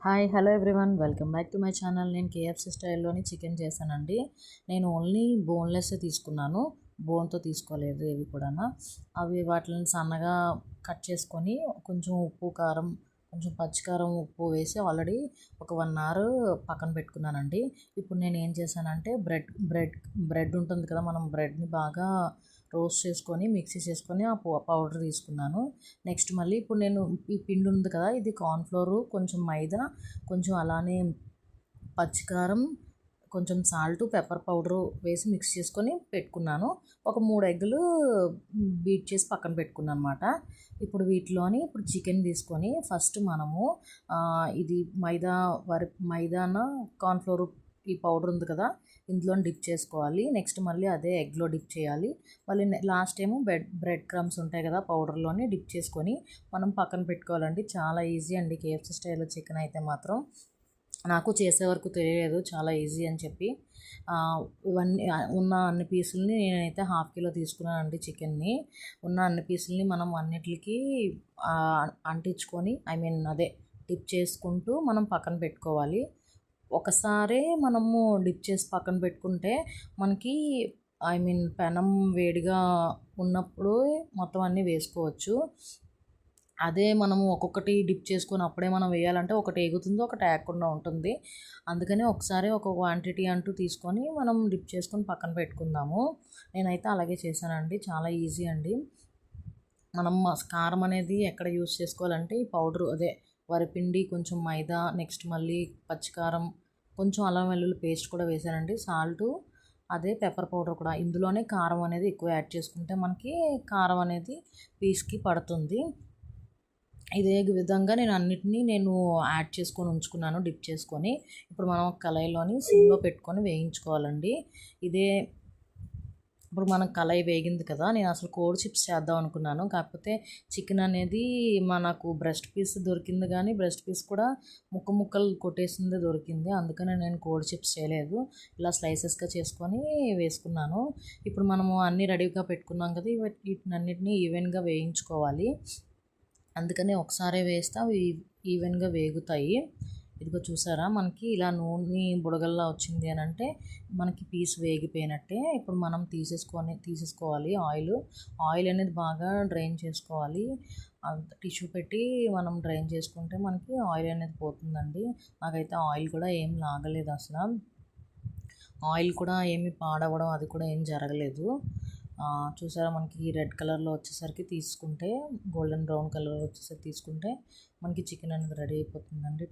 Hi hello everyone welcome back to my channel. నేను KFC స్టైల్లోని chicken చేశానండి. నేను only boneless తీసుకున్నాను, బోన్తో తీసుకోలేదు ఏవి కూడా. అవి వాటిని సన్నగా కట్ చేసుకొని కొంచెం ఉప్పు కారం, కొంచెం పచ్చికారం ఉప్పు వేసి ఆల్రెడీ ఒక 1 అవర్ పక్కన పెట్టుకున్నానండి. ఇప్పుడు నేను ఏం చేశానంటే బ్రెడ్ ఉంటుంది కదా, మనం బ్రెడ్ని బాగా రోస్ట్ చేసుకొని మిక్సీ చేసుకొని ఆ పౌడర్ తీసుకున్నాను. నెక్స్ట్ మళ్ళీ ఇప్పుడు నేను ఈ పిండి ఉంది కదా, ఇది కార్న్ఫ్లోరు, కొంచెం మైదా, కొంచెం అలానే పచ్చికారం, కొంచెం సాల్ట్, పెప్పర్ పౌడరు వేసి మిక్స్ చేసుకొని పెట్టుకున్నాను. ఒక 3 ఎగ్గులు బీట్ చేసి పక్కన పెట్టుకున్నాను అనమాట. ఇప్పుడు ఇప్పుడు చికెన్ తీసుకొని ఫస్ట్ మనము ఇది మైదాన కార్న్ఫ్లోర్ ఈ పౌడర్ ఉంది కదా, ఇందులో డిప్ చేసుకోవాలి. నెక్స్ట్ మళ్ళీ అదే ఎగ్లో డిప్ చేయాలి. మళ్ళీ లాస్ట్ ఏమో బ్రెడ్ క్రమ్స్ ఉంటాయి కదా, పౌడర్లోని డిప్ చేసుకొని మనం పక్కన పెట్టుకోవాలండి. చాలా ఈజీ అండి కేఎఫ్సి స్టైల్లో చికెన్ అయితే మాత్రం. నాకు చేసే వరకు తెలియలేదు చాలా ఈజీ అని చెప్పి. ఇవన్నీ ఉన్న అన్ని పీసులని నేనైతే ½ కిలో తీసుకున్నానండి చికెన్ని. ఉన్న అన్ని పీసులని మనం అన్నిటికి అంటించుకొని అదే డిప్ చేసుకుంటూ మనం పక్కన పెట్టుకోవాలి. ఒకసారి మనము డిప్ చేసి పక్కన పెట్టుకుంటే మనకి పెనం వేడిగా ఉన్నప్పుడు మొత్తం అన్నీ వేసుకోవచ్చు. అదే మనము ఒక్కొక్కటి డిప్ చేసుకొని అప్పుడే మనం వేయాలంటే ఒకటి ఎగుతుంది, ఒకటి ఏగకుండా ఉంటుంది. అందుకని ఒకసారి ఒక క్వాంటిటీ అంటూ తీసుకొని మనం డిప్ చేసుకొని పక్కన పెట్టుకుందాము. నేనైతే అలాగే చేశానండి. చాలా ఈజీ అండి. మనం కారం అనేది ఎక్కడ యూస్ చేసుకోవాలంటే ఈ పౌడరు వరిపిండి, కొంచెం మైదా, నెక్స్ట్ మళ్ళీ పచ్చికారం, కొంచెం అల్లం వెల్లుల్లి పేస్ట్ కూడా వేసానండి. సాల్టు, పెప్పర్ పౌడర్ కూడా. ఇందులోనే కారం అనేది ఎక్కువ యాడ్ చేసుకుంటే మనకి కారం అనేది పీస్కి పడుతుంది. ఇదే విధంగా నేను యాడ్ చేసుకొని ఉంచుకున్నాను డిప్ చేసుకొని. ఇప్పుడు మనం కళాయిలోని సిమ్లో పెట్టుకొని వేయించుకోవాలండి. ఇప్పుడు మనం కళాయి వేగింది కదా, నేను అసలు కోడి చిప్స్ చేద్దాం అనుకున్నాను. కాకపోతే చికెన్ అనేది మనకు బ్రెస్ట్ పీస్ దొరికింది, కానీ బ్రెస్ట్ పీస్ కూడా ముక్కలు కొట్టేసింది దొరికింది. అందుకని నేను కోడి చిప్స్ చేయలేదు. ఇలా స్లైసెస్గా చేసుకొని వేసుకున్నాను. ఇప్పుడు మనము అన్నీ రెడీగా పెట్టుకున్నాం కదా, వీటినన్నిటిని ఈవెన్గా వేయించుకోవాలి. అందుకని ఒకసారి వేస్తే అవి ఈవెన్గా వేగుతాయి. ఇదిగో చూసారా, మనకి ఇలా నూనె బుడగల్లా వచ్చింది అని అంటే మనకి పీస్ వేగిపోయినట్టే. ఇప్పుడు మనం తీసేసుకోవాలి ఆయిల్ అనేది బాగా డ్రైన్ చేసుకోవాలి. టిష్యూ పెట్టి మనం డ్రైన్ చేసుకుంటే మనకి ఆయిల్ అనేది పోతుందండి. నాకైతే ఆయిల్ కూడా ఏం లాగలేదు అసలు. ఆయిల్ కూడా ఏమి పాడవడం అది కూడా ఏం జరగలేదు. చూసారా, మనకి రెడ్ కలర్లో వచ్చేసరికి తీసుకుంటే, గోల్డెన్ బ్రౌన్ కలర్ వచ్చేసరికి తీసుకుంటే మనకి చికెన్ అనేది రెడీ అయిపోతుందండి.